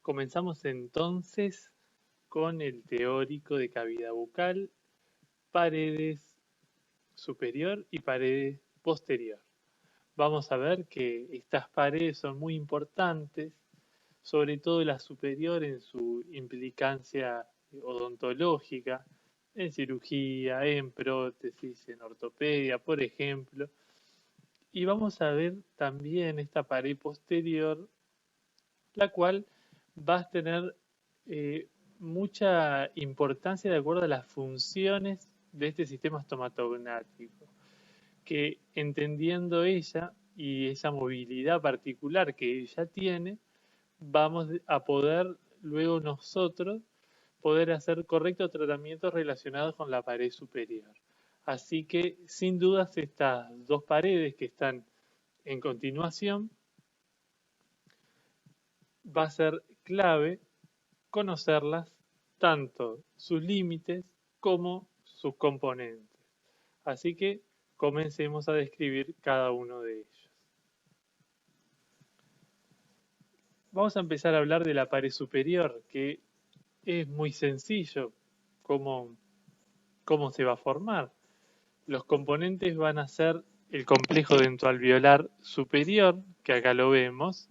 Comenzamos entonces con el teórico de cavidad bucal, paredes superior y paredes posterior. Vamos a ver que estas paredes son muy importantes, sobre todo la superior en su implicancia odontológica, en cirugía, en prótesis, en ortopedia, por ejemplo. Y vamos a ver también esta pared posterior, la cual va a tener mucha importancia de acuerdo a las funciones de este sistema estomatognático, que entendiendo ella y esa movilidad particular que ella tiene, vamos a poder luego nosotros poder hacer correctos tratamientos relacionados con la pared superior. Así que sin dudas estas dos paredes que están en continuación va a ser clave conocerlas, tanto sus límites como sus componentes. Así que comencemos a describir cada uno de ellos. Vamos a empezar a hablar de la pared superior, que es muy sencillo cómo se va a formar. Los componentes van a ser el complejo dentoalveolar superior, que acá lo vemos,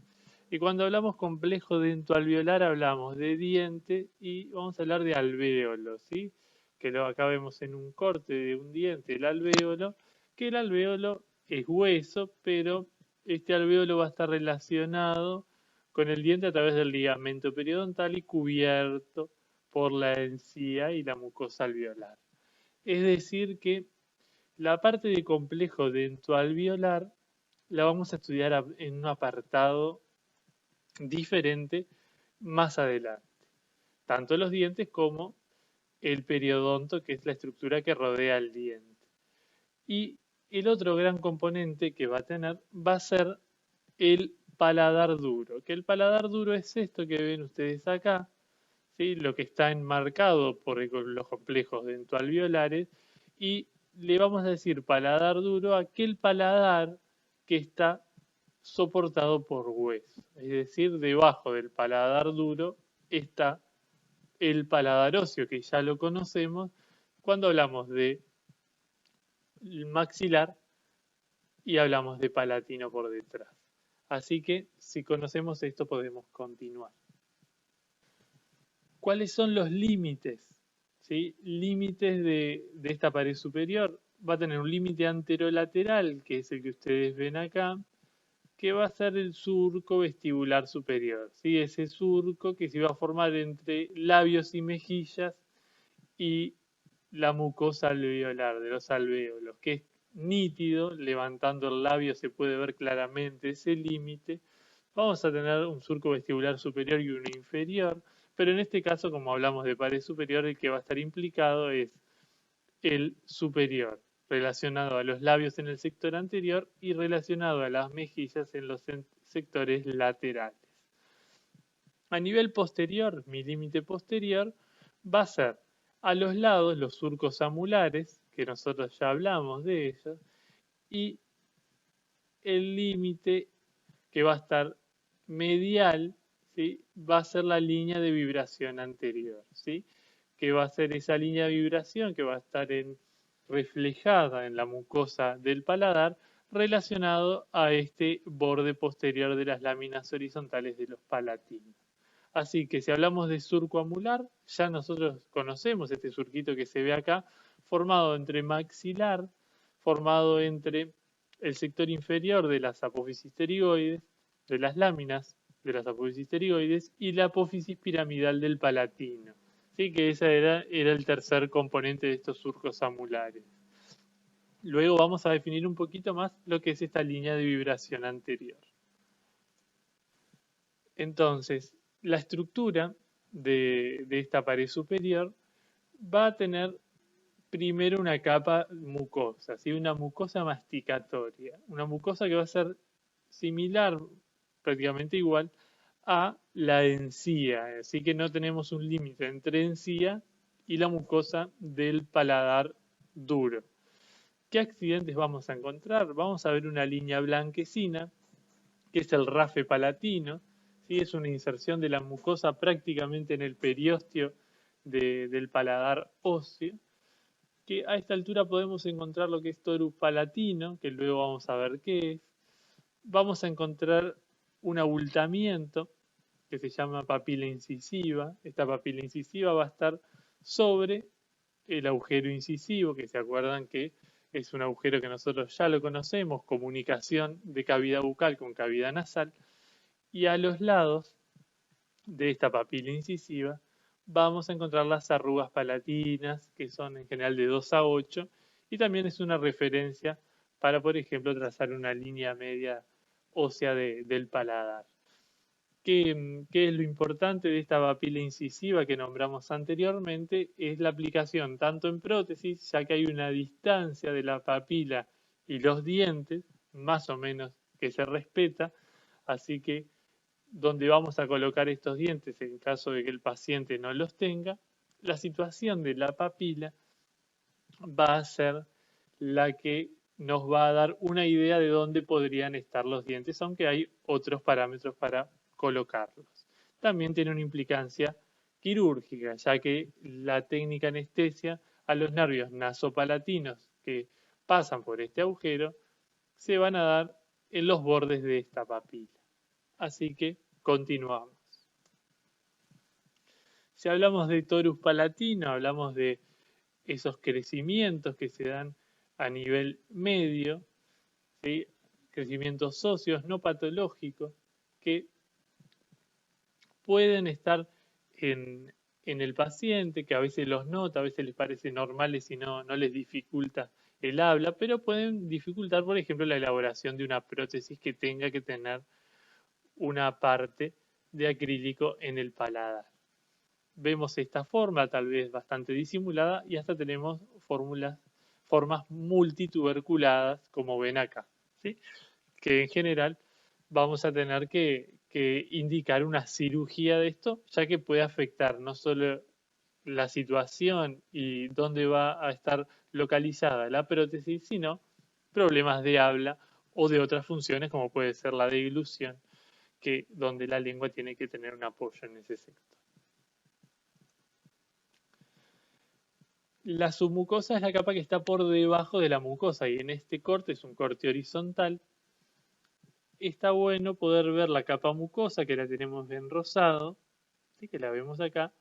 y cuando hablamos complejo dentoalveolar hablamos de diente y vamos a hablar de alvéolo, ¿sí? Que acá vemos en un corte de un diente el alvéolo, que el alvéolo es hueso, pero este alvéolo va a estar relacionado con el diente a través del ligamento periodontal y cubierto por la encía y la mucosa alveolar. Es decir que la parte de complejo dentoalveolar la vamos a estudiar en un apartado diferente más adelante. Tanto los dientes como el periodonto, que es la estructura que rodea el diente. Y el otro gran componente que va a tener va a ser el paladar duro, que el paladar duro es esto que ven ustedes acá, ¿sí? Lo que está enmarcado por los complejos dentoalveolares, y le vamos a decir paladar duro a aquel paladar que está soportado por hueso. Es decir, debajo del paladar duro está el paladar óseo, que ya lo conocemos cuando hablamos de maxilar y hablamos de palatino por detrás. Así que si conocemos esto podemos continuar. ¿Cuáles son los límites? ¿Sí? Límites de esta pared superior. Va a tener un límite anterolateral, que es el que ustedes ven acá, que va a ser el surco vestibular superior. ¿Sí? Ese surco que se va a formar entre labios y mejillas y la mucosa alveolar de los alvéolos, que es nítido, levantando el labio se puede ver claramente ese límite. Vamos a tener un surco vestibular superior y uno inferior, pero en este caso, como hablamos de pared superior, el que va a estar implicado es el superior, relacionado a los labios en el sector anterior y relacionado a las mejillas en los sectores laterales. A nivel posterior, mi límite posterior, va a ser a los lados los surcos amulares, que nosotros ya hablamos de ellos, y el límite que va a estar medial, ¿sí? Va a ser la línea de vibración anterior, ¿sí? Que va a ser esa línea de vibración que va a estar reflejada en la mucosa del paladar, relacionado a este borde posterior de las láminas horizontales de los palatinos. Así que si hablamos de surco amular, ya nosotros conocemos este surquito que se ve acá, formado entre maxilar, formado entre el sector inferior de las apófisis pterigoides, de las láminas de las apófisis pterigoides y la apófisis piramidal del palatino. ¿Sí? Que ese era el tercer componente de estos surcos amulares. Luego vamos a definir un poquito más lo que es esta línea de vibración anterior. Entonces, la estructura de esta pared superior va a tener primero una capa mucosa, ¿sí? Una mucosa masticatoria, una mucosa que va a ser similar, prácticamente igual, a la encía, así que no tenemos un límite entre encía y la mucosa del paladar duro. ¿Qué accidentes vamos a encontrar? Vamos a ver una línea blanquecina, que es el rafe palatino, ¿sí? Es una inserción de la mucosa prácticamente en el periósteo del paladar óseo, que a esta altura podemos encontrar lo que es torus palatino, que luego vamos a ver qué es. Vamos a encontrar un abultamiento que se llama papila incisiva. Esta papila incisiva va a estar sobre el agujero incisivo, que se acuerdan que es un agujero que nosotros ya lo conocemos, comunicación de cavidad bucal con cavidad nasal, y a los lados de esta papila incisiva vamos a encontrar las arrugas palatinas, que son en general de 2 a 8, y también es una referencia para, por ejemplo, trazar una línea media ósea del paladar. ¿Qué es lo importante de esta papila incisiva que nombramos anteriormente? Es la aplicación tanto en prótesis, ya que hay una distancia de la papila y los dientes, más o menos, que se respeta, así que donde vamos a colocar estos dientes en caso de que el paciente no los tenga, la situación de la papila va a ser la que nos va a dar una idea de dónde podrían estar los dientes, aunque hay otros parámetros para colocarlos. También tiene una implicancia quirúrgica, ya que la técnica anestesia a los nervios nasopalatinos que pasan por este agujero se van a dar en los bordes de esta papila. Así que continuamos. Si hablamos de torus palatino, hablamos de esos crecimientos que se dan a nivel medio, ¿sí? Crecimientos socios no patológicos que pueden estar en el paciente, que a veces los nota, a veces les parece normales y no les dificulta el habla, pero pueden dificultar, por ejemplo, la elaboración de una prótesis que tenga que tener una parte de acrílico en el paladar. Vemos esta forma, tal vez bastante disimulada, y hasta tenemos formas multituberculadas, como ven acá, ¿sí? Que en general vamos a tener que indicar una cirugía de esto, ya que puede afectar no solo la situación y dónde va a estar localizada la prótesis, sino problemas de habla o de otras funciones, como puede ser la deglución, donde la lengua tiene que tener un apoyo en ese sector. La submucosa es la capa que está por debajo de la mucosa y en este corte es un corte horizontal. Está bueno poder ver la capa mucosa, que la tenemos bien rosado, ¿sí? Que la vemos acá,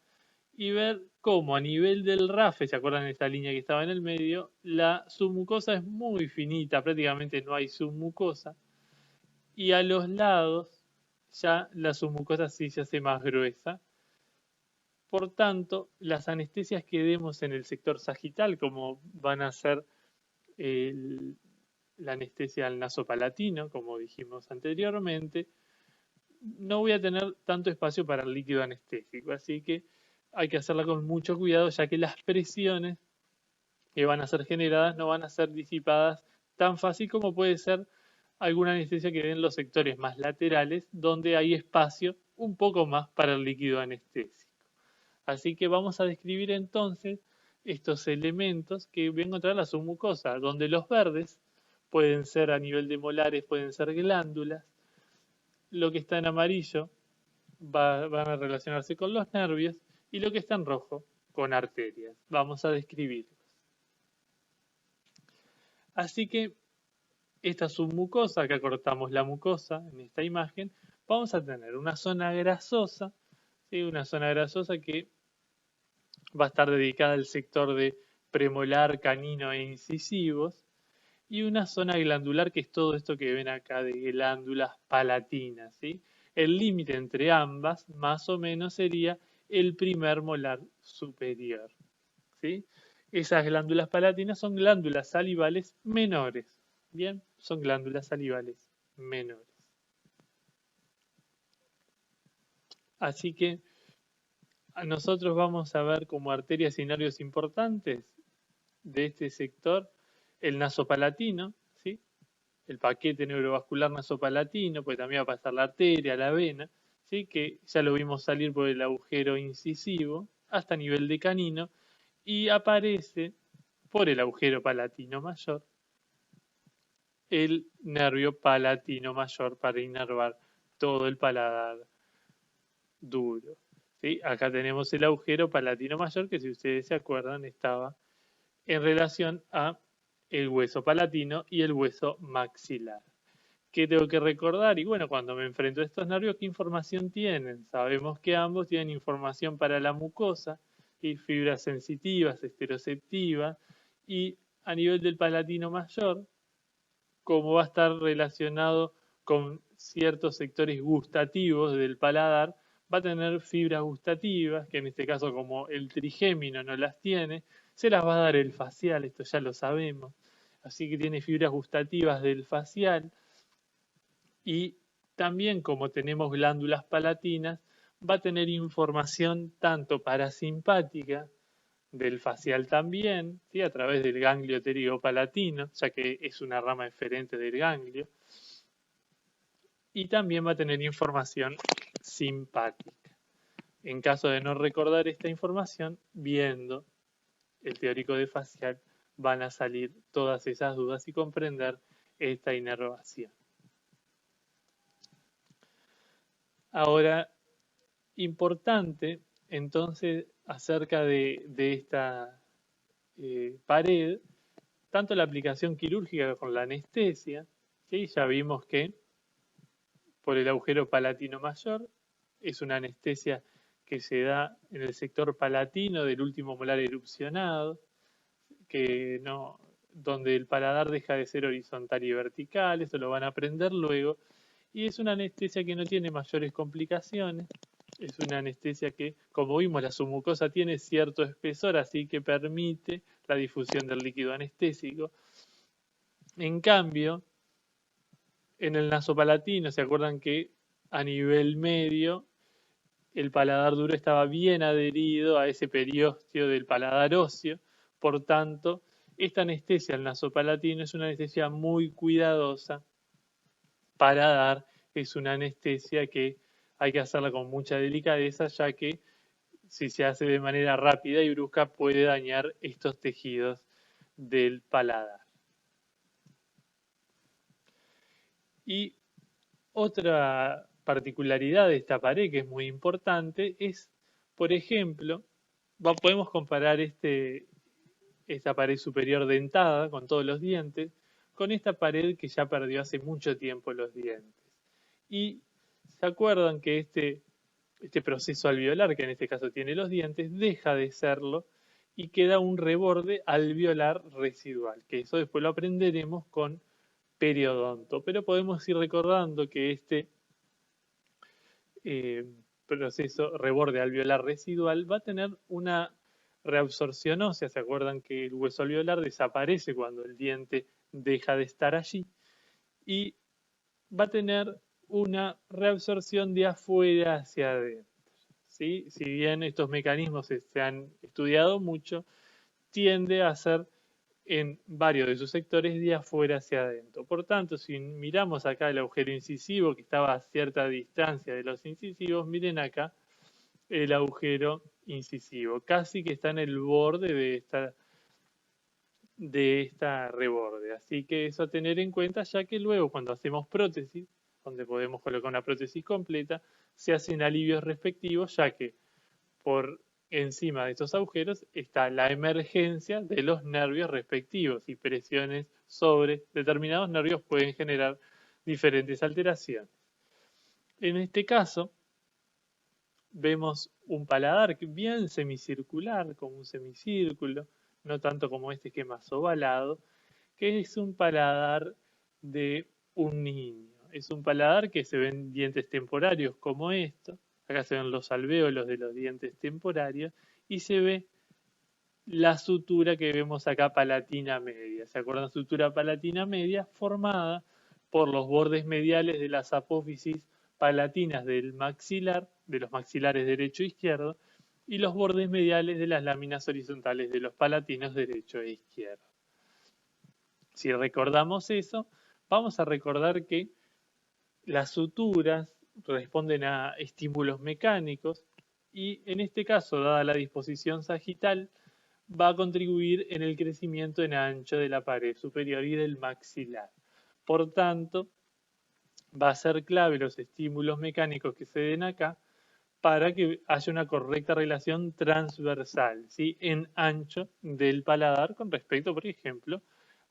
y ver cómo a nivel del rafe, ¿se acuerdan de esta línea que estaba en el medio? La submucosa es muy finita, prácticamente no hay submucosa, y a los lados ya la submucosa sí se hace más gruesa. Por tanto, las anestesias que demos en el sector sagital, como van a ser la anestesia al nasopalatino, como dijimos anteriormente, no voy a tener tanto espacio para el líquido anestésico, así que hay que hacerla con mucho cuidado, ya que las presiones que van a ser generadas no van a ser disipadas tan fácil como puede ser alguna anestesia que den los sectores más laterales, donde hay espacio un poco más para el líquido anestésico. Así que vamos a describir entonces estos elementos que voy a encontrar en la submucosa, donde los verdes pueden ser a nivel de molares, pueden ser glándulas. Lo que está en amarillo van a relacionarse con los nervios y lo que está en rojo con arterias. Vamos a describirlos. Así que esta submucosa, acá cortamos la mucosa en esta imagen, vamos a tener una zona grasosa, ¿sí? Una zona grasosa que va a estar dedicada al sector de premolar, canino e incisivos, y una zona glandular que es todo esto que ven acá de glándulas palatinas, ¿sí? El límite entre ambas, más o menos, sería el primer molar superior, ¿sí? Esas glándulas palatinas son glándulas salivales menores, ¿bien? Son glándulas salivales menores. Así que nosotros vamos a ver como arterias y nervios importantes de este sector el nasopalatino, ¿sí? El paquete neurovascular nasopalatino, pues también va a pasar la arteria, la vena, ¿sí? Que ya lo vimos salir por el agujero incisivo hasta nivel de canino y aparece por el agujero palatino mayor el nervio palatino mayor para inervar todo el paladar duro. ¿Sí? Acá tenemos el agujero palatino mayor, que si ustedes se acuerdan estaba en relación a el hueso palatino y el hueso maxilar. ¿Qué tengo que recordar? Y bueno, cuando me enfrento a estos nervios, ¿qué información tienen? Sabemos que ambos tienen información para la mucosa, y fibras sensitivas, esteroceptivas, y a nivel del palatino mayor, como va a estar relacionado con ciertos sectores gustativos del paladar, va a tener fibras gustativas, que en este caso como el trigémino no las tiene, se las va a dar el facial, esto ya lo sabemos. Así que tiene fibras gustativas del facial, y también como tenemos glándulas palatinas, va a tener información tanto parasimpática del facial también, ¿sí? A través del ganglio pterigopalatino, ya que es una rama diferente del ganglio, y también va a tener información simpática. En caso de no recordar esta información, viendo el teórico de facial, van a salir todas esas dudas y comprender esta inervación. Ahora, importante entonces acerca de esta pared, tanto la aplicación quirúrgica con la anestesia, ¿sí? Ya vimos que por el agujero palatino mayor es una anestesia que se da en el sector palatino del último molar erupcionado, que no, donde el paladar deja de ser horizontal y vertical, eso lo van a aprender luego, y es una anestesia que no tiene mayores complicaciones, es una anestesia que, como vimos, la submucosa tiene cierto espesor, así que permite la difusión del líquido anestésico. En cambio, en el nasopalatino, ¿se acuerdan que a nivel medio el paladar duro estaba bien adherido a ese periósteo del paladar óseo? Por tanto, esta anestesia al nasopalatino es una anestesia muy cuidadosa para dar, es una anestesia que hay que hacerla con mucha delicadeza, ya que si se hace de manera rápida y brusca puede dañar estos tejidos del paladar. Y otra particularidad de esta pared que es muy importante es, por ejemplo, podemos comparar esta pared superior dentada con todos los dientes con esta pared que ya perdió hace mucho tiempo los dientes. Y se acuerdan que este proceso alveolar, que en este caso tiene los dientes, deja de serlo y queda un reborde alveolar residual, que eso después lo aprenderemos con periodonto, pero podemos ir recordando que este proceso reborde alveolar residual va a tener una reabsorción ósea. ¿Se acuerdan que el hueso alveolar desaparece cuando el diente deja de estar allí? Y va a tener una reabsorción de afuera hacia adentro. ¿Sí? Si bien estos mecanismos se han estudiado mucho, tiende a ser en varios de sus sectores de afuera hacia adentro. Por tanto, si miramos acá el agujero incisivo que estaba a cierta distancia de los incisivos, miren acá el agujero incisivo, casi que está en el borde de esta reborde. Así que eso a tener en cuenta, ya que luego cuando hacemos prótesis, donde podemos colocar una prótesis completa, se hacen alivios respectivos, ya que por encima de estos agujeros está la emergencia de los nervios respectivos, y presiones sobre determinados nervios pueden generar diferentes alteraciones. En este caso, vemos un paladar bien semicircular, como un semicírculo, no tanto como este que es más ovalado, que es un paladar de un niño. Es un paladar que se ven dientes temporarios como esto, acá se ven los alvéolos de los dientes temporarios, y se ve la sutura que vemos acá palatina media. ¿Se acuerdan? Sutura palatina media formada por los bordes mediales de las apófisis palatinas del maxilar, de los maxilares derecho e izquierdo, y los bordes mediales de las láminas horizontales de los palatinos derecho e izquierdo. Si recordamos eso, vamos a recordar que las suturas responden a estímulos mecánicos, y en este caso, dada la disposición sagital, va a contribuir en el crecimiento en ancho de la pared superior y del maxilar. Por tanto, va a ser clave los estímulos mecánicos que se den acá para que haya una correcta relación transversal, ¿sí? En ancho del paladar con respecto, por ejemplo,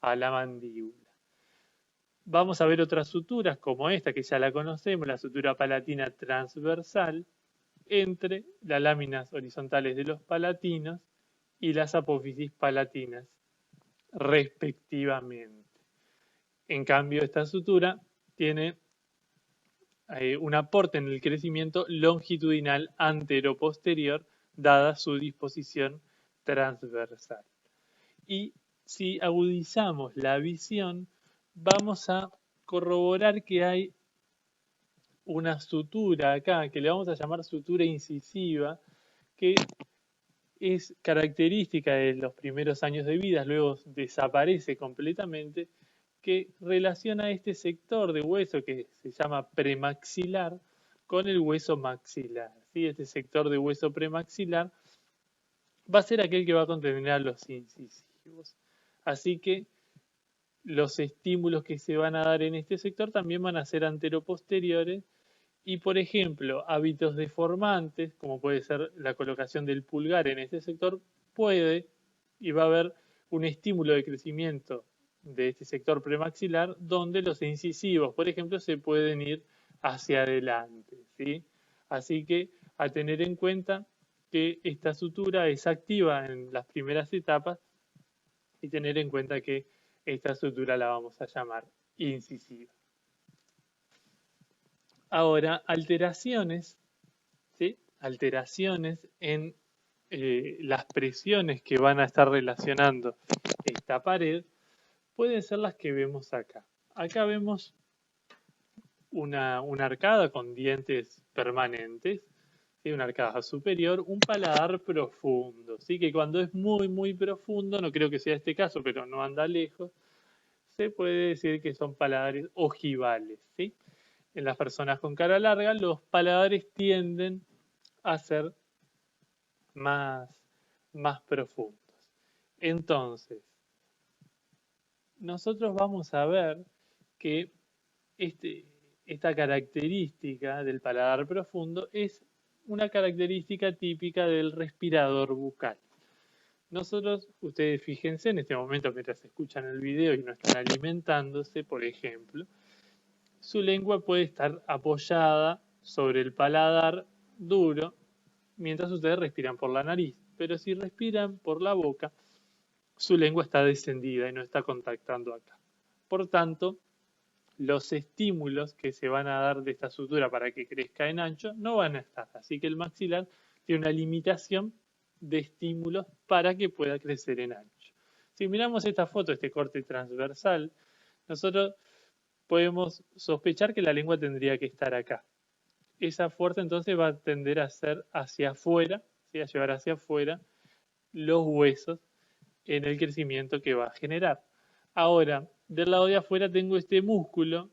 a la mandíbula. Vamos a ver otras suturas como esta, que ya la conocemos, la sutura palatina transversal, entre las láminas horizontales de los palatinos y las apófisis palatinas, respectivamente. En cambio, esta sutura tiene un aporte en el crecimiento longitudinal antero-posterior, dada su disposición transversal. Y si agudizamos la visión, vamos a corroborar que hay una sutura acá, que le vamos a llamar sutura incisiva, que es característica de los primeros años de vida, luego desaparece completamente, que relaciona este sector de hueso que se llama premaxilar con el hueso maxilar. ¿Sí? Este sector de hueso premaxilar va a ser aquel que va a contener a los incisivos. Así que los estímulos que se van a dar en este sector también van a ser anteroposteriores y, por ejemplo, hábitos deformantes, como puede ser la colocación del pulgar en este sector, puede y va a haber un estímulo de crecimiento de este sector premaxilar donde los incisivos, por ejemplo, se pueden ir hacia adelante, ¿sí? Así que a tener en cuenta que esta sutura es activa en las primeras etapas y tener en cuenta que esta sutura la vamos a llamar incisiva. Ahora, alteraciones, ¿sí? Alteraciones en las presiones que van a estar relacionando esta pared pueden ser las que vemos acá. Acá vemos una arcada con dientes permanentes, ¿sí? Una arcada superior, un paladar profundo, ¿sí? Que cuando es muy profundo, no creo que sea este caso, pero no anda lejos, se puede decir que son paladares ojivales, ¿sí? En las personas con cara larga, los paladares tienden a ser más profundos. Entonces, nosotros vamos a ver que esta característica del paladar profundo es una característica típica del respirador bucal. Nosotros, ustedes fíjense en este momento mientras escuchan el video y no están alimentándose, por ejemplo, su lengua puede estar apoyada sobre el paladar duro mientras ustedes respiran por la nariz. Pero si respiran por la boca, su lengua está descendida y no está contactando acá. Por tanto, los estímulos que se van a dar de esta sutura para que crezca en ancho no van a estar. Así que el maxilar tiene una limitación de estímulos para que pueda crecer en ancho. Si miramos esta foto, este corte transversal, nosotros podemos sospechar que la lengua tendría que estar acá. Esa fuerza entonces va a tender a ser hacia afuera, ¿sí? A llevar hacia afuera los huesos en el crecimiento que va a generar. Ahora, del lado de afuera tengo este músculo,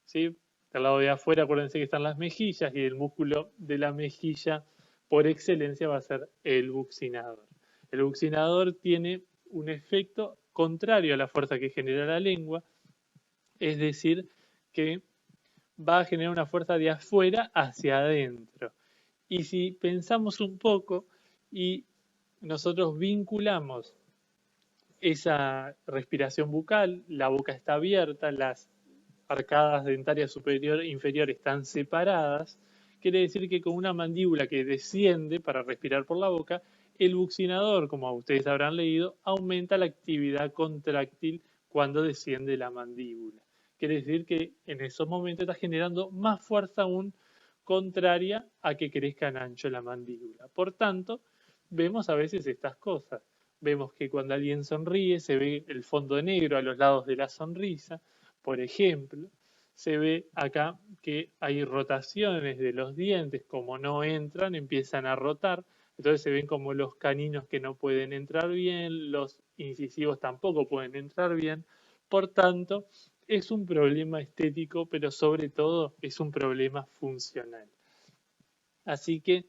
¿sí? Del lado de afuera, acuérdense que están las mejillas y el músculo de la mejilla por excelencia va a ser el buccinador. El buccinador tiene un efecto contrario a la fuerza que genera la lengua, es decir, que va a generar una fuerza de afuera hacia adentro. Y si pensamos un poco y nosotros vinculamos esa respiración bucal, la boca está abierta, las arcadas dentarias superior e inferior están separadas, quiere decir que con una mandíbula que desciende para respirar por la boca, el buccinador, como ustedes habrán leído, aumenta la actividad contráctil cuando desciende la mandíbula. Quiere decir que en esos momentos está generando más fuerza aún contraria a que crezca en ancho la mandíbula. Por tanto, vemos a veces estas cosas. Vemos que cuando alguien sonríe se ve el fondo negro a los lados de la sonrisa, por ejemplo. Se ve acá que hay rotaciones de los dientes, como no entran, empiezan a rotar, entonces se ven como los caninos que no pueden entrar bien, los incisivos tampoco pueden entrar bien, por tanto, es un problema estético, pero sobre todo es un problema funcional. Así que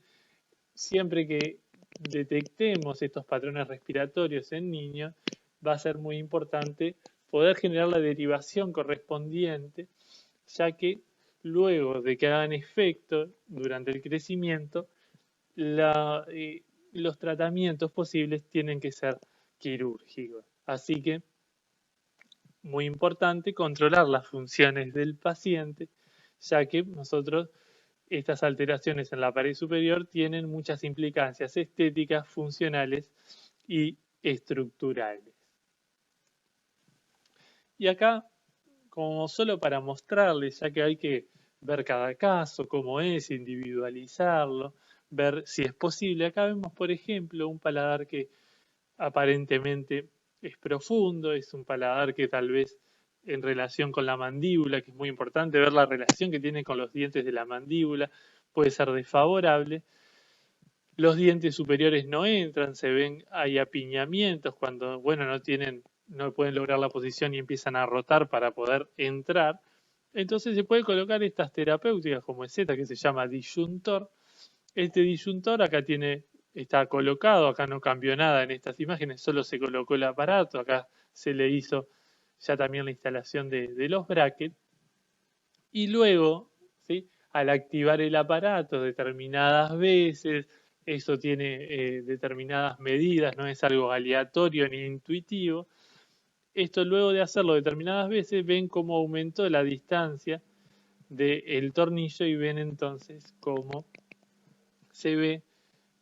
siempre que detectemos estos patrones respiratorios en niños, va a ser muy importante poder generar la derivación correspondiente, ya que luego de que hagan efecto durante el crecimiento, los tratamientos posibles tienen que ser quirúrgicos. Así que, muy importante, controlar las funciones del paciente, ya que nosotros estas alteraciones en la pared superior tienen muchas implicancias estéticas, funcionales y estructurales. Y acá, como solo para mostrarles, ya que hay que ver cada caso, cómo es, individualizarlo, ver si es posible. Acá vemos, por ejemplo, un paladar que aparentemente es profundo, es un paladar que tal vez en relación con la mandíbula, que es muy importante ver la relación que tiene con los dientes de la mandíbula, puede ser desfavorable. Los dientes superiores no entran, se ven, hay apiñamientos cuando, bueno, no pueden lograr la posición y empiezan a rotar para poder entrar. Entonces se puede colocar estas terapéuticas como es esta que se llama disyuntor. Este disyuntor acá está colocado, acá no cambió nada en estas imágenes, solo se colocó el aparato, acá se le hizo ya también la instalación de los brackets. Y luego, ¿sí?, al activar el aparato determinadas veces, eso tiene determinadas medidas, no es algo aleatorio ni intuitivo. Esto luego de hacerlo determinadas veces, ven cómo aumentó la distancia del tornillo y ven entonces cómo se ve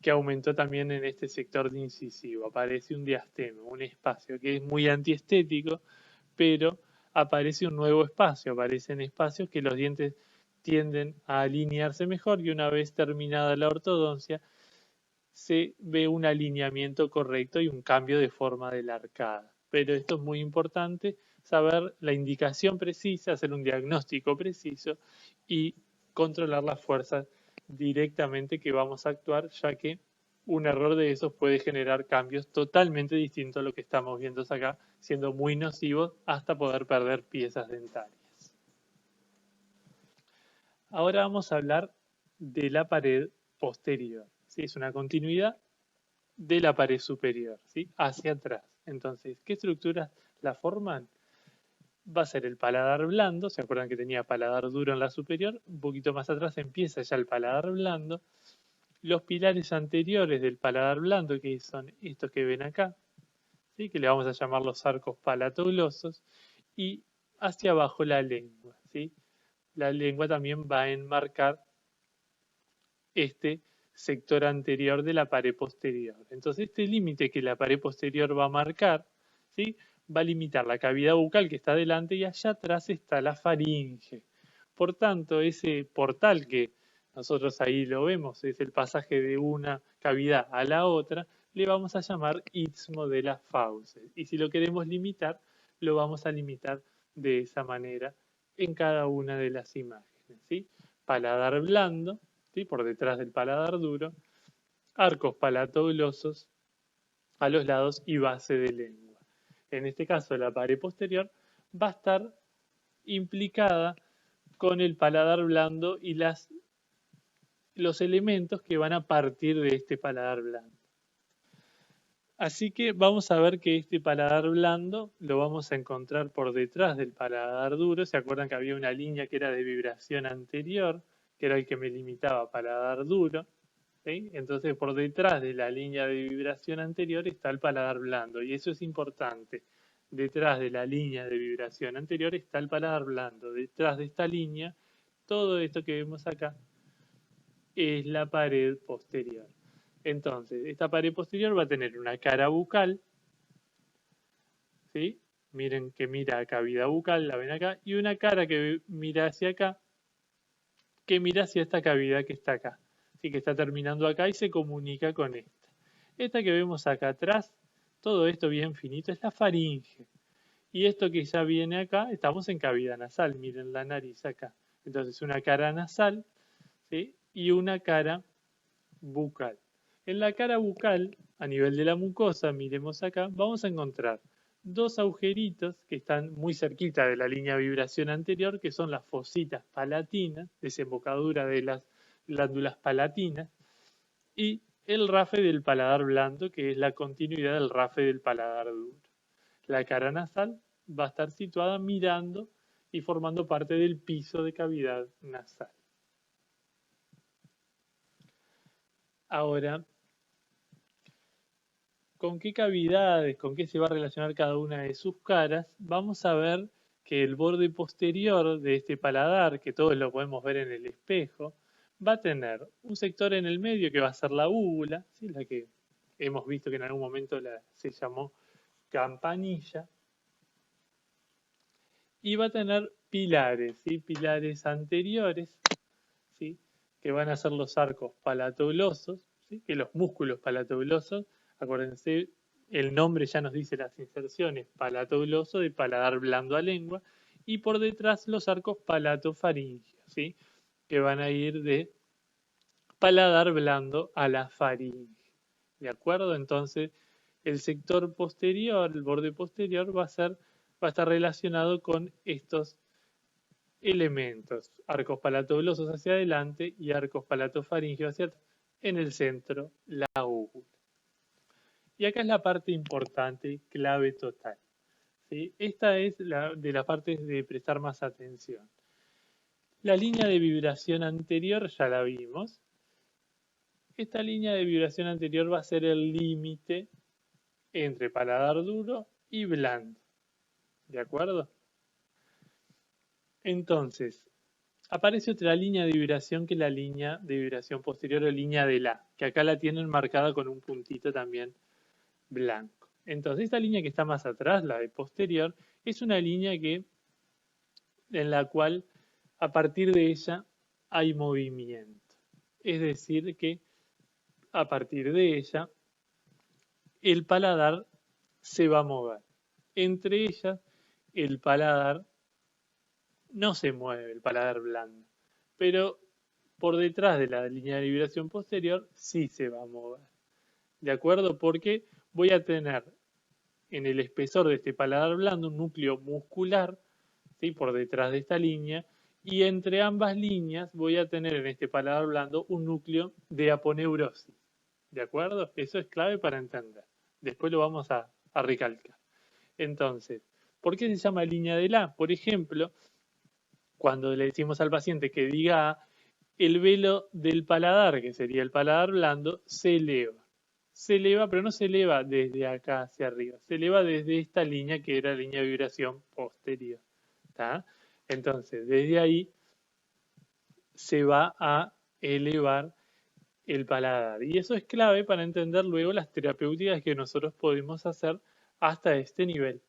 que aumentó también en este sector de incisivo. Aparece un diastema, un espacio que es muy antiestético, pero aparece un nuevo espacio, aparecen espacios que los dientes tienden a alinearse mejor y una vez terminada la ortodoncia se ve un alineamiento correcto y un cambio de forma de la arcada. Pero esto es muy importante, saber la indicación precisa, hacer un diagnóstico preciso y controlar las fuerzas directamente que vamos a actuar, ya que un error de esos puede generar cambios totalmente distintos a lo que estamos viendo acá, siendo muy nocivos hasta poder perder piezas dentarias. Ahora vamos a hablar de la pared posterior. ¿Sí? Es una continuidad de la pared superior, ¿sí?, hacia atrás. Entonces, ¿qué estructuras la forman? Va a ser el paladar blando, ¿se acuerdan que tenía paladar duro en la superior? Un poquito más atrás empieza ya el paladar blando. Los pilares anteriores del paladar blando, que son estos que ven acá, ¿sí?, que le vamos a llamar los arcos palatoglosos, y hacia abajo la lengua, ¿sí? La lengua también va a enmarcar este sector anterior de la pared posterior. Entonces, este límite que la pared posterior va a marcar, ¿sí?, va a limitar la cavidad bucal que está delante y allá atrás está la faringe. Por tanto, ese portal que nosotros ahí lo vemos, es el pasaje de una cavidad a la otra, le vamos a llamar istmo de las fauces. Y si lo queremos limitar, lo vamos a limitar de esa manera en cada una de las imágenes, ¿sí? Paladar blando, ¿sí?, por detrás del paladar duro, arcos palatoglosos a los lados y base de lengua. En este caso, la pared posterior va a estar implicada con el paladar blando y los elementos que van a partir de este paladar blando. Así que vamos a ver que este paladar blando lo vamos a encontrar por detrás del paladar duro. ¿Se acuerdan que había una línea que era de vibración anterior, que era el que me limitaba a paladar duro? ¿Sí? Entonces, por detrás de la línea de vibración anterior está el paladar blando, y eso es importante. Detrás de la línea de vibración anterior está el paladar blando. Detrás de esta línea, todo esto que vemos acá es la pared posterior. Entonces, esta pared posterior va a tener una cara bucal, ¿sí? Miren que mira a cavidad bucal, la ven acá, y una cara que mira hacia acá, que mira hacia esta cavidad que está acá. Así que está terminando acá y se comunica con esta. Esta que vemos acá atrás, todo esto bien finito, es la faringe. Y esto que ya viene acá, estamos en cavidad nasal, miren la nariz acá. Entonces una cara nasal, ¿sí?, y una cara bucal. En la cara bucal, a nivel de la mucosa, miremos acá, vamos a encontrar dos agujeritos que están muy cerquita de la línea de vibración anterior, que son las fositas palatinas, desembocadura de las glándulas palatinas, y el rafe del paladar blando, que es la continuidad del rafe del paladar duro. La cara nasal va a estar situada mirando y formando parte del piso de cavidad nasal. Ahora, ¿con qué cavidades, con qué se va a relacionar cada una de sus caras? Vamos a ver que el borde posterior de este paladar, que todos lo podemos ver en el espejo, va a tener un sector en el medio que va a ser la úvula, ¿sí? La que hemos visto que en algún momento se llamó campanilla, y va a tener pilares, ¿sí? Pilares anteriores, ¿sí? Que van a ser los arcos palatoglosos, ¿sí? Que los músculos palatoglosos, acuérdense, el nombre ya nos dice las inserciones, palatogloso de paladar blando a lengua, y por detrás los arcos palatofaringios, ¿sí? Que van a ir de paladar blando a la faringe. ¿De acuerdo? Entonces, el sector posterior, el borde posterior, va a estar relacionado con estos elementos, arcos palatoglosos hacia adelante y arcos palatofaringios hacia atrás. En el centro, la úvula. Y acá es la parte importante, clave total. ¿Sí? Esta es de las partes de prestar más atención. La línea de vibración anterior ya la vimos. Esta línea de vibración anterior va a ser el límite entre paladar duro y blando. ¿De acuerdo? Entonces, aparece otra línea de vibración que es la línea de vibración posterior o línea de la, que acá la tienen marcada con un puntito también blanco. Entonces, esta línea que está más atrás, la de posterior, es una línea en la cual a partir de ella hay movimiento. Es decir, que a partir de ella el paladar se va a mover. Entre ellas, el paladar no se mueve, el paladar blando, pero por detrás de la línea de vibración posterior sí se va a mover. ¿De acuerdo? Porque voy a tener en el espesor de este paladar blando un núcleo muscular, ¿sí? Por detrás de esta línea, y entre ambas líneas voy a tener en este paladar blando un núcleo de aponeurosis. ¿De acuerdo? Eso es clave para entender. Después lo vamos a recalcar. Entonces, ¿por qué se llama línea de la? Por ejemplo, cuando le decimos al paciente que diga A, el velo del paladar, que sería el paladar blando, se eleva. Se eleva, pero no se eleva desde acá hacia arriba, se eleva desde esta línea que era la línea de vibración posterior. ¿Tá? Entonces, desde ahí se va a elevar el paladar. Y eso es clave para entender luego las terapéuticas que nosotros podemos hacer hasta este nivel.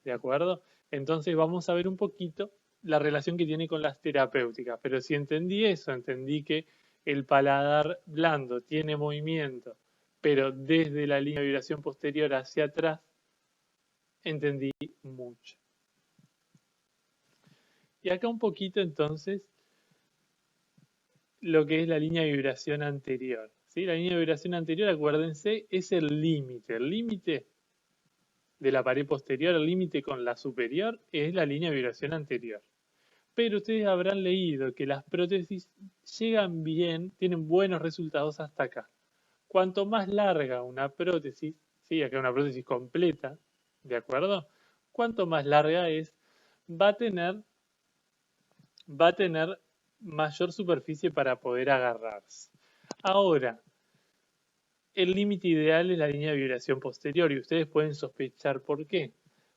¿De acuerdo? Entonces vamos a ver un poquito la relación que tiene con las terapéuticas. Pero si entendí eso, entendí que el paladar blando tiene movimiento, pero desde la línea de vibración posterior hacia atrás, entendí mucho. Y acá un poquito entonces lo que es la línea de vibración anterior. ¿Sí? La línea de vibración anterior, acuérdense, es el límite. El límite de la pared posterior, el límite con la superior, es la línea de vibración anterior. Pero ustedes habrán leído que las prótesis llegan bien, tienen buenos resultados hasta acá. Cuanto más larga una prótesis, ¿sí? Acá una prótesis completa, ¿de acuerdo? Cuanto más larga es, va a tener mayor superficie para poder agarrarse. Ahora, el límite ideal es la línea de vibración posterior y ustedes pueden sospechar por qué.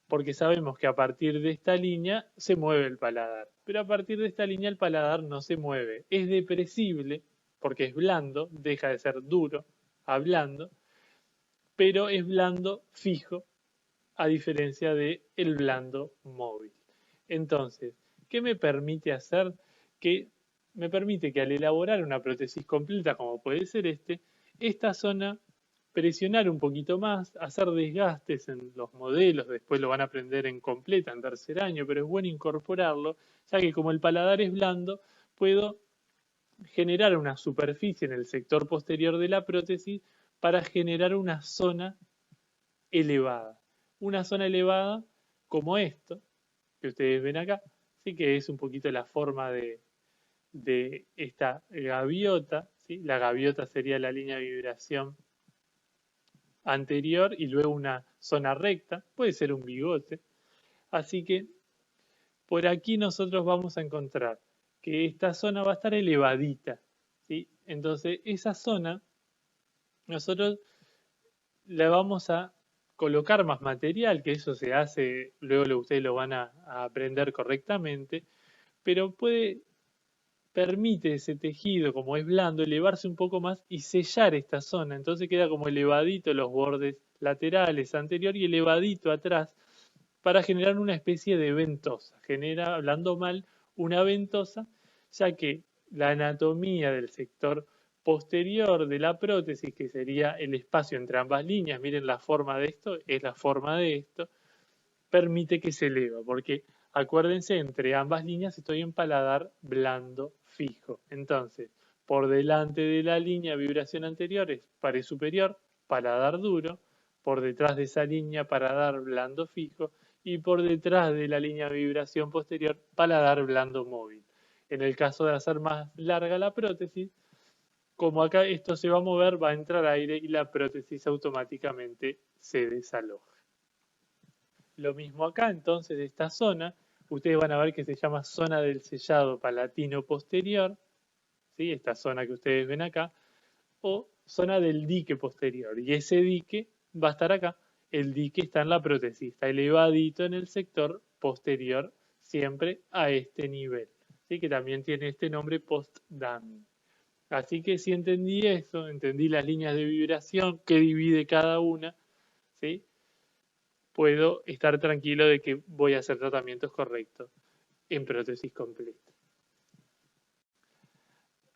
Porque sabemos que a partir de esta línea se mueve el paladar, pero a partir de esta línea el paladar no se mueve. Es depresible porque es blando, deja de ser duro a blando, pero es blando fijo a diferencia de el blando móvil. Entonces, ¿qué me permite hacer? Que me permite que al elaborar una prótesis completa, como puede ser esta zona, presionar un poquito más, hacer desgastes en los modelos, después lo van a aprender en completa, en tercer año, pero es bueno incorporarlo, ya que como el paladar es blando, puedo generar una superficie en el sector posterior de la prótesis para generar una zona elevada. Una zona elevada como esto, que ustedes ven acá, sí que es un poquito la forma de esta gaviota, ¿sí? La gaviota sería la línea de vibración anterior y luego una zona recta, puede ser un bigote. Así que por aquí nosotros vamos a encontrar que esta zona va a estar elevadita, ¿sí? Entonces, esa zona nosotros le vamos a colocar más material, que eso se hace, luego ustedes lo van a aprender correctamente, pero permite ese tejido, como es blando, elevarse un poco más y sellar esta zona. Entonces queda como elevadito los bordes laterales, anterior y elevadito atrás, para generar una especie de ventosa. Genera, hablando mal, una ventosa, ya que la anatomía del sector posterior de la prótesis, que sería el espacio entre ambas líneas, miren la forma de esto, es la forma de esto, permite que se eleva, porque acuérdense, entre ambas líneas estoy en paladar blando fijo. Entonces, por delante de la línea vibración anterior es pared superior, paladar duro, por detrás de esa línea paladar blando fijo y por detrás de la línea vibración posterior paladar blando móvil. En el caso de hacer más larga la prótesis, como acá esto se va a mover, va a entrar aire y la prótesis automáticamente se desaloja. Lo mismo acá, entonces, esta zona, ustedes van a ver que se llama zona del sellado palatino posterior, ¿sí? Esta zona que ustedes ven acá, o zona del dique posterior. Y ese dique va a estar acá. El dique está en la prótesis, está elevadito en el sector posterior, siempre a este nivel, ¿sí? Que también tiene este nombre post-dummy. Así que si entendí eso, entendí las líneas de vibración que divide cada una, ¿sí? Puedo estar tranquilo de que voy a hacer tratamientos correctos en prótesis completa.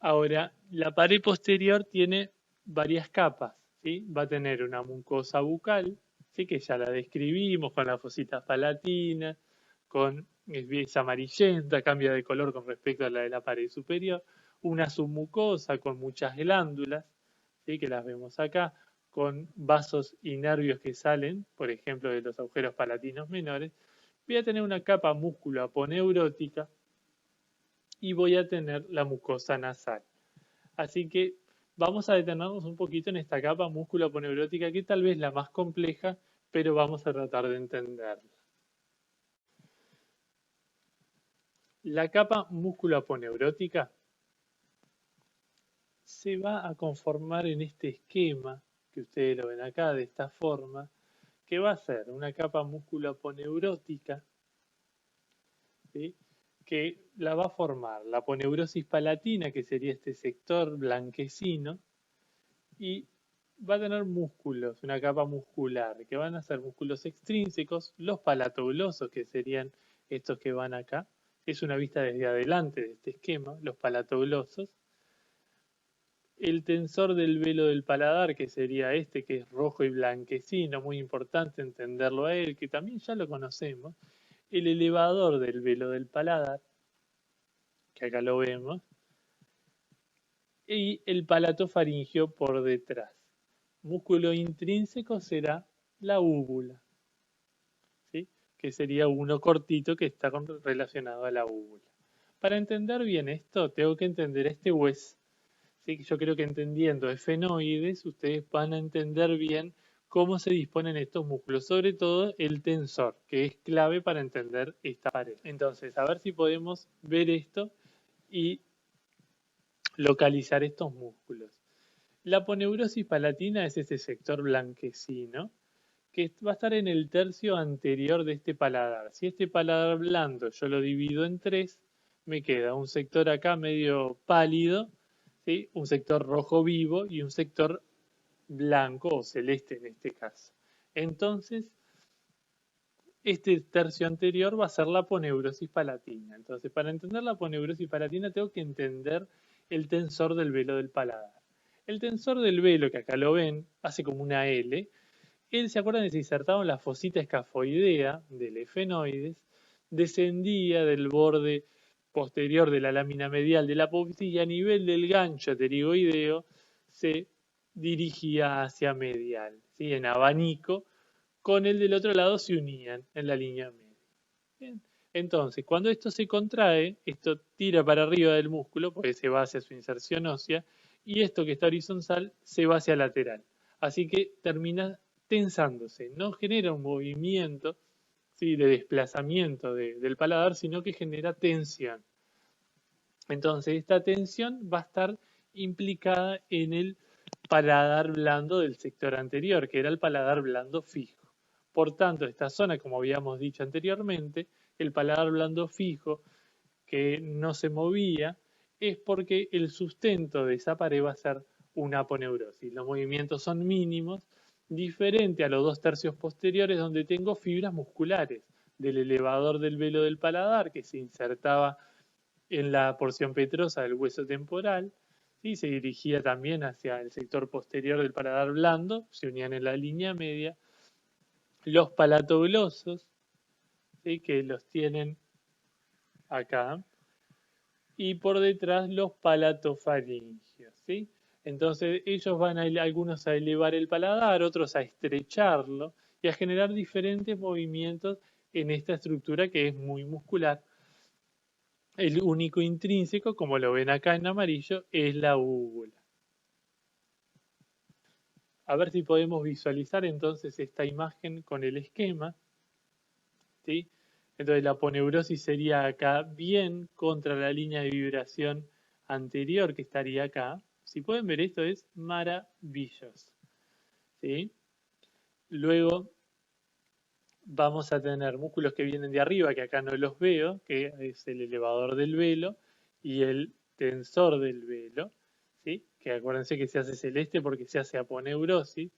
Ahora, la pared posterior tiene varias capas, ¿sí? Va a tener una mucosa bucal, ¿sí? Que ya la describimos con las fositas palatinas, es amarillenta, cambia de color con respecto a la de la pared superior, una submucosa con muchas glándulas, ¿sí? Que las vemos acá, con vasos y nervios que salen, por ejemplo, de los agujeros palatinos menores. Voy a tener una capa músculo-aponeurótica y voy a tener la mucosa nasal. Así que vamos a detenernos un poquito en esta capa músculo-aponeurótica, que tal vez es la más compleja, pero vamos a tratar de entenderla. La capa músculo-aponeurótica se va a conformar en este esquema, que ustedes lo ven acá, de esta forma, que va a ser una capa músculo-aponeurótica, ¿sí? Que la va a formar la aponeurosis palatina, que sería este sector blanquecino, y va a tener músculos, una capa muscular, que van a ser músculos extrínsecos, los palatoglosos, que serían estos que van acá, es una vista desde adelante de este esquema, los palatoglosos, el tensor del velo del paladar, que sería este, que es rojo y blanquecino, muy importante entenderlo a él, que también ya lo conocemos, el elevador del velo del paladar, que acá lo vemos, y el palatofaringio por detrás. Músculo intrínseco será la úvula, ¿sí? Que sería uno cortito que está relacionado a la úvula. Para entender bien esto, tengo que entender este hueso. ¿Sí? Yo creo que entendiendo efenoides, ustedes van a entender bien cómo se disponen estos músculos, sobre todo el tensor, que es clave para entender esta pared. Entonces, a ver si podemos ver esto y localizar estos músculos. La aponeurosis palatina es ese sector blanquecino que va a estar en el tercio anterior de este paladar. Si este paladar blando yo lo divido en tres, me queda un sector acá medio pálido, ¿sí? Un sector rojo vivo y un sector blanco o celeste en este caso. Entonces, este tercio anterior va a ser la aponeurosis palatina. Entonces, para entender la aponeurosis palatina tengo que entender el tensor del velo del paladar. El tensor del velo, que acá lo ven, hace como una L. Él, ¿se acuerdan de que se insertaba en la fosita escafoidea del efenoides? Descendía del borde posterior de la lámina medial de la apófisis y a nivel del gancho pterigoideo se dirigía hacia medial, ¿sí? En abanico, con el del otro lado se unían en la línea media. Bien. Entonces, cuando esto se contrae, esto tira para arriba del músculo porque se va hacia su inserción ósea y esto que está horizontal se va hacia lateral. Así que termina tensándose, no genera un movimiento, ¿sí? de desplazamiento del paladar, sino que genera tensión. Entonces, esta tensión va a estar implicada en el paladar blando del sector anterior, que era el paladar blando fijo. Por tanto, esta zona, como habíamos dicho anteriormente, el paladar blando fijo, que no se movía, es porque el sustento de esa pared va a ser una aponeurosis. Los movimientos son mínimos, diferente a los 2/3 posteriores, donde tengo fibras musculares del elevador del velo del paladar, que se insertaba en la porción petrosa del hueso temporal, y se dirigía también hacia el sector posterior del paladar blando, se unían en la línea media, los palatoglosos, ¿sí? que los tienen acá, y por detrás los palatofaringios, ¿sí? Entonces ellos van algunos a elevar el paladar, otros a estrecharlo y a generar diferentes movimientos en esta estructura que es muy muscular. El único intrínseco, como lo ven acá en amarillo, es la úvula. A ver si podemos visualizar entonces esta imagen con el esquema, ¿sí? Entonces la aponeurosis sería acá bien contra la línea de vibración anterior que estaría acá. Si pueden ver esto es maravilloso, ¿sí? Luego vamos a tener músculos que vienen de arriba, que acá no los veo, que es el elevador del velo y el tensor del velo, ¿sí? Que acuérdense que se hace celeste porque se hace aponeurosis.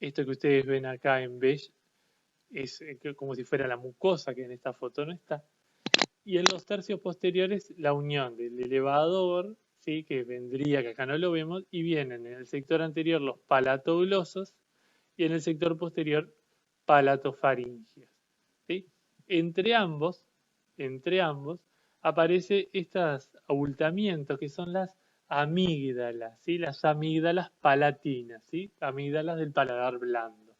Esto que ustedes ven acá en beige es como si fuera la mucosa, que en esta foto no está. Y en los tercios posteriores, la unión del elevador, ¿sí? que vendría, que acá no lo vemos, y vienen en el sector anterior los palatoglosos y en el sector posterior palatofaringios. ¿Sí? Entre ambos aparece estos abultamientos que son las amígdalas, ¿sí? Las amígdalas palatinas, ¿sí? Amígdalas del paladar blando.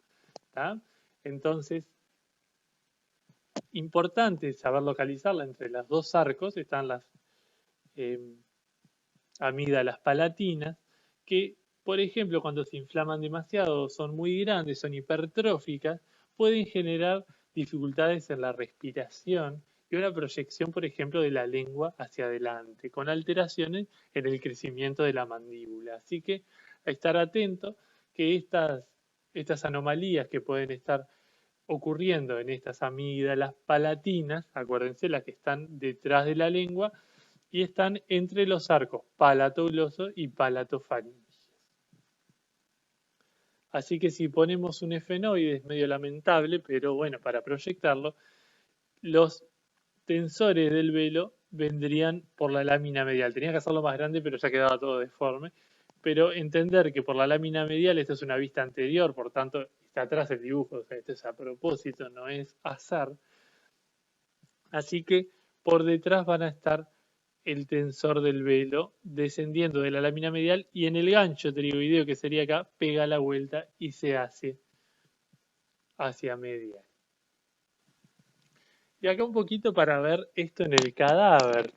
¿Tá? Entonces, importante saber localizarla entre los dos arcos, están las eh, amígdalas palatinas, que, por ejemplo, cuando se inflaman demasiado, son muy grandes, son hipertróficas, pueden generar dificultades en la respiración y una proyección, por ejemplo, de la lengua hacia adelante, con alteraciones en el crecimiento de la mandíbula. Así que a estar atento que estas anomalías que pueden estar ocurriendo en estas amígdalas palatinas, acuérdense las que están detrás de la lengua y están entre los arcos palatogloso y palatofaringios. Así que si ponemos un efenoide es medio lamentable, pero bueno, para proyectarlo, los tensores del velo vendrían por la lámina medial. Tenía que hacerlo más grande, pero ya quedaba todo deforme. Pero entender que por la lámina medial, esta es una vista anterior, por tanto, está atrás el dibujo, o sea, esto es a propósito, no es azar. Así que por detrás van a estar el tensor del velo descendiendo de la lámina medial y en el gancho pterigoideo que sería acá, pega la vuelta y se hace hacia medial. Y acá un poquito para ver esto en el cadáver,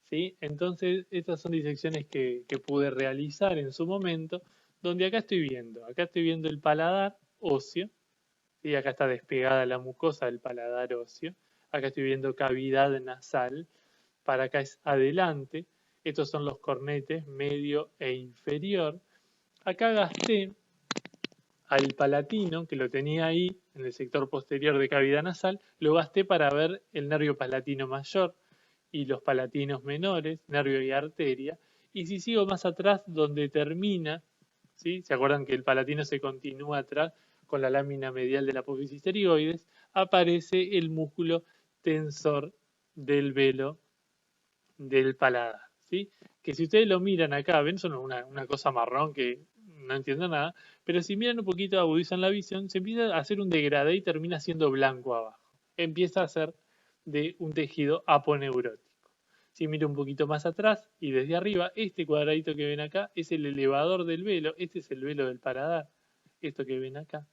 ¿sí? Entonces, estas son disecciones que pude realizar en su momento, donde acá estoy viendo el paladar óseo, ¿sí? Acá está despegada la mucosa del paladar óseo, acá estoy viendo cavidad nasal, para acá es adelante, estos son los cornetes medio e inferior. Acá gasté al palatino, que lo tenía ahí en el sector posterior de cavidad nasal, lo gasté para ver el nervio palatino mayor y los palatinos menores, nervio y arteria. Y si sigo más atrás, donde termina, ¿sí? ¿Se acuerdan que el palatino se continúa atrás con la lámina medial de la apófisis pterigoides? Aparece el músculo tensor del velo del paladar, ¿sí? Que si ustedes lo miran acá, ven, son una cosa marrón que no entiendo nada, pero si miran un poquito, agudizan la visión, se empieza a hacer un degradé y termina siendo blanco abajo. Empieza a ser de un tejido aponeurótico. Si miro un poquito más atrás y desde arriba, este cuadradito que ven acá es el elevador del velo, este es el velo del paladar, esto que ven acá.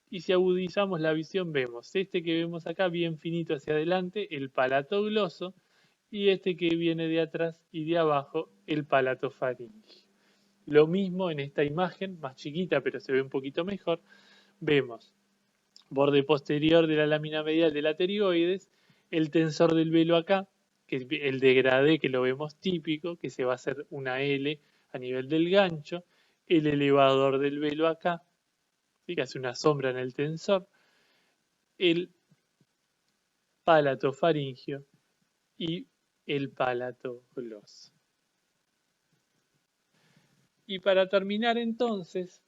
Y si agudizamos la visión, vemos este que vemos acá bien finito hacia adelante, el palatogloso, y este que viene de atrás y de abajo, el palatofaringio. Lo mismo en esta imagen, más chiquita, pero se ve un poquito mejor, vemos borde posterior de la lámina medial de la pterigoides, el tensor del velo acá, que es el degradé que lo vemos típico, que se va a hacer una L a nivel del gancho, el elevador del velo acá, ¿sí? Que hace una sombra en el tensor, el pálato faringio y el pálato gloso. Y para terminar entonces,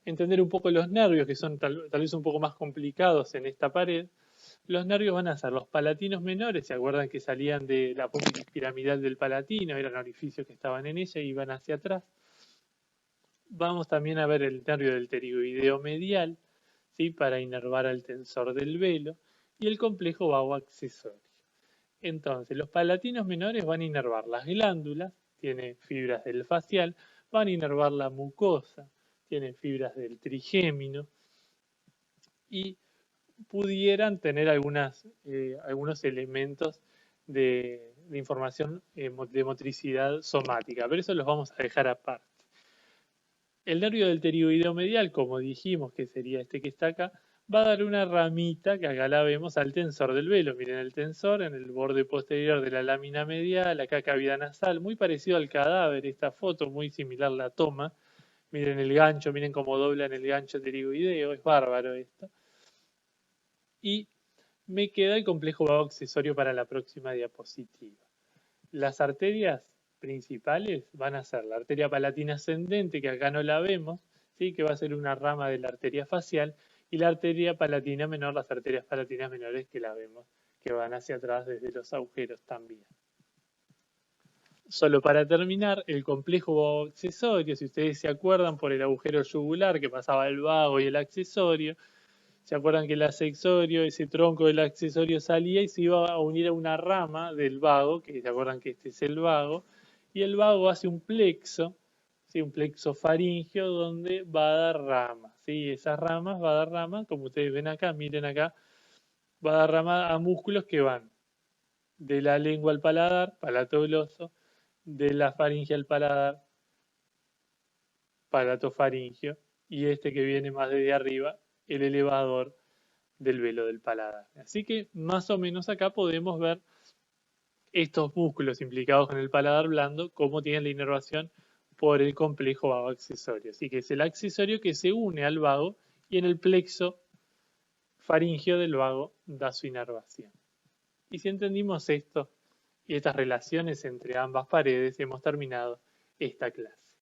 entender un poco los nervios, que son tal vez un poco más complicados en esta pared. Los nervios van a ser los palatinos menores, ¿se acuerdan que salían de la apófisis piramidal del palatino? Eran orificios que estaban en ella y iban hacia atrás. Vamos también a ver el nervio del pterigoideo medial, ¿sí? Para inervar al tensor del velo, y el complejo vago accesorio. Entonces, los palatinos menores van a inervar las glándulas, tiene fibras del facial, van a inervar la mucosa, tienen fibras del trigémino, y pudieran tener algunos elementos de información de motricidad somática, pero eso los vamos a dejar aparte. El nervio del pterigoideo medial, como dijimos que sería este que está acá, va a dar una ramita, que acá la vemos, al tensor del velo. Miren el tensor en el borde posterior de la lámina medial, acá cavidad nasal, muy parecido al cadáver, esta foto, muy similar la toma. Miren el gancho, miren cómo doblan el gancho pterigoideo, es bárbaro esto. Y me queda el complejo vago accesorio para la próxima diapositiva. Las arterias principales van a ser la arteria palatina ascendente, que acá no la vemos, ¿sí? Que va a ser una rama de la arteria facial, y la arteria palatina menor, las arterias palatinas menores que la vemos, que van hacia atrás desde los agujeros también. Solo para terminar, el complejo vago accesorio, si ustedes se acuerdan por el agujero yugular que pasaba el vago y el accesorio, ¿se acuerdan que el accesorio, ese tronco del accesorio salía y se iba a unir a una rama del vago, que se acuerdan que este es el vago, y el vago hace un plexo, ¿sí? Un plexo faríngeo donde va a dar ramas, ¿sí? Esas ramas va a dar ramas, como ustedes ven acá, miren acá, va a dar ramas a músculos que van de la lengua al paladar, palato gloso, de la faringe al paladar, palato faringio, y este que viene más desde arriba, el elevador del velo del paladar. Así que más o menos acá podemos ver estos músculos implicados en el paladar blando, cómo tienen la inervación por el complejo vago accesorio. Así que es el accesorio que se une al vago y en el plexo faríngeo del vago da su inervación. Y si entendimos esto y estas relaciones entre ambas paredes, hemos terminado esta clase.